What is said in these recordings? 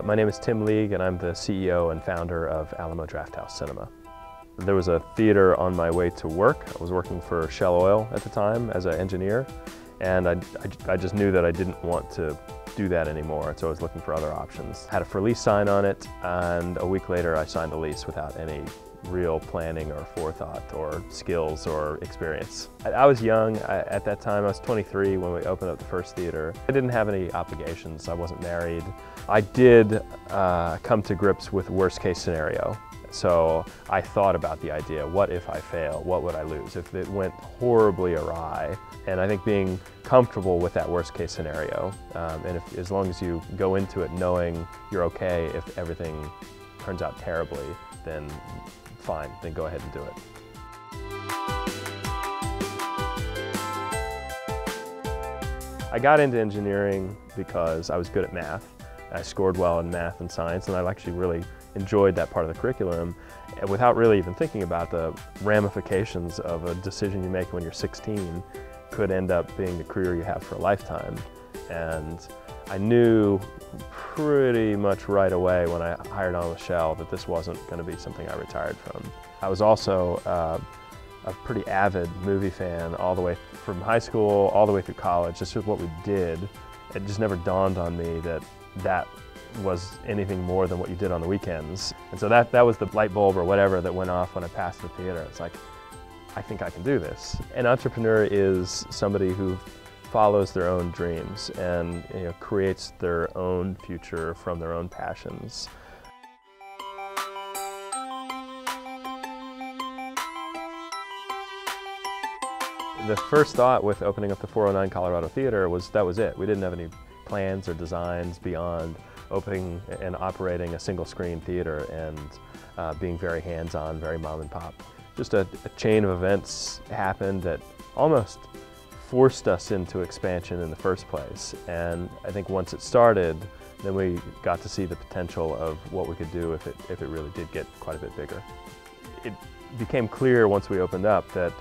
My name is Tim League, and I'm the CEO and founder of Alamo Drafthouse Cinema. There was a theater on my way to work. I was working for Shell Oil at the time as an engineer, and I just knew that I didn't want to do that anymore, so I was looking for other options. I had a for lease sign on it, and a week later I signed the lease without any real planning or forethought or skills or experience. I was young at that time. I was 23 when we opened up the first theater. I didn't have any obligations. I wasn't married. I did come to grips with worst case scenario. So I thought about the idea, what if I fail? What would I lose if it went horribly awry? And I think being comfortable with that worst case scenario, and as long as you go into it knowing you're okay if everything turns out terribly, then fine, then go ahead and do it. I got into engineering because I was good at math. I scored well in math and science, and I actually really enjoyed that part of the curriculum without really even thinking about the ramifications of a decision you make when you're 16 could end up being the career you have for a lifetime. And I knew pretty much right away when I hired on with Shell that this wasn't going to be something I retired from. I was also a pretty avid movie fan all the way from high school all the way through college. This was what we did. It just never dawned on me that that was anything more than what you did on the weekends. And so that was the light bulb or whatever that went off when I passed the theater. It's like, I think I can do this. An entrepreneur is somebody who follows their own dreams and creates their own future from their own passions. The first thought with opening up the 409 Colorado Theater was that was it. We didn't have any plans or designs beyond opening and operating a single screen theater and being very hands-on, very mom and pop. Just a chain of events happened that almost forced us into expansion in the first place. And I think once it started, then we got to see the potential of what we could do if it really did get quite a bit bigger. It became clear once we opened up that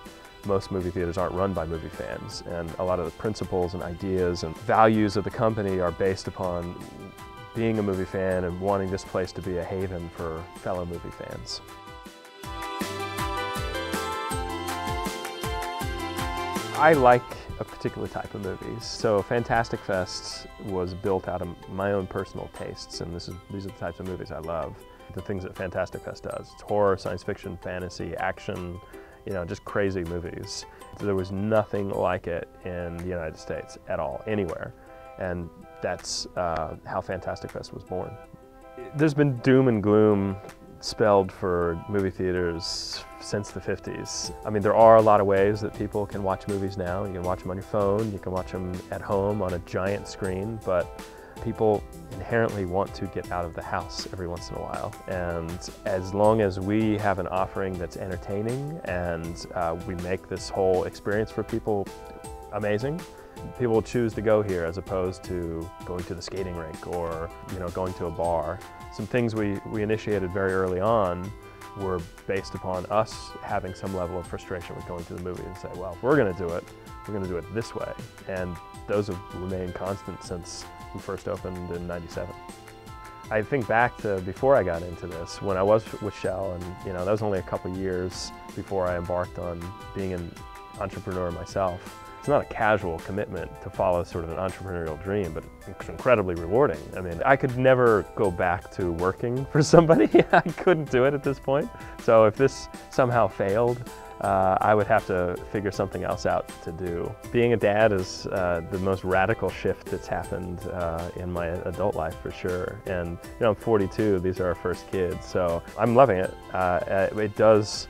most movie theaters aren't run by movie fans, and a lot of the principles and ideas and values of the company are based upon being a movie fan and wanting this place to be a haven for fellow movie fans. I like a particular type of movies. So Fantastic Fest was built out of my own personal tastes, and these are the types of movies I love. The things that Fantastic Fest does. It's horror, science fiction, fantasy, action, just crazy movies. So there was nothing like it in the United States at all, anywhere. And that's how Fantastic Fest was born. There's been doom and gloom spelled for movie theaters since the 50s. I mean, there are a lot of ways that people can watch movies now. You can watch them on your phone, you can watch them at home on a giant screen, but people inherently want to get out of the house every once in a while. And as long as we have an offering that's entertaining and we make this whole experience for people amazing, people will choose to go here as opposed to going to the skating rink or going to a bar. Some things we initiated very early on were based upon us having some level of frustration with going to the movie and say, well, if we're going to do it, we're going to do it this way. And those have remained constant since we first opened in '97. I think back to before I got into this, when I was with Shell, and that was only a couple years before I embarked on being an entrepreneur myself. It's not a casual commitment to follow sort of an entrepreneurial dream, but it's incredibly rewarding. I mean, I could never go back to working for somebody. I couldn't do it at this point. So if this somehow failed, I would have to figure something else out to do. Being a dad is the most radical shift that's happened in my adult life for sure. And I'm 42, these are our first kids, so I'm loving it. It does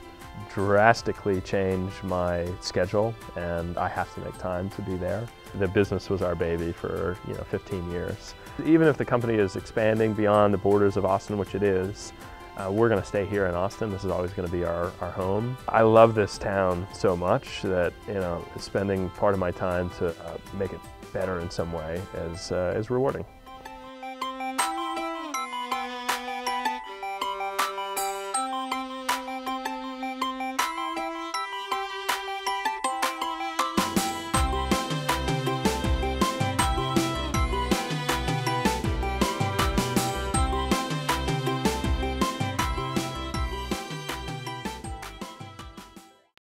drastically change my schedule, and I have to make time to be there. The business was our baby for 15 years. Even if the company is expanding beyond the borders of Austin, which it is, we're going to stay here in Austin. This is always going to be our home. I love this town so much that spending part of my time to make it better in some way is rewarding.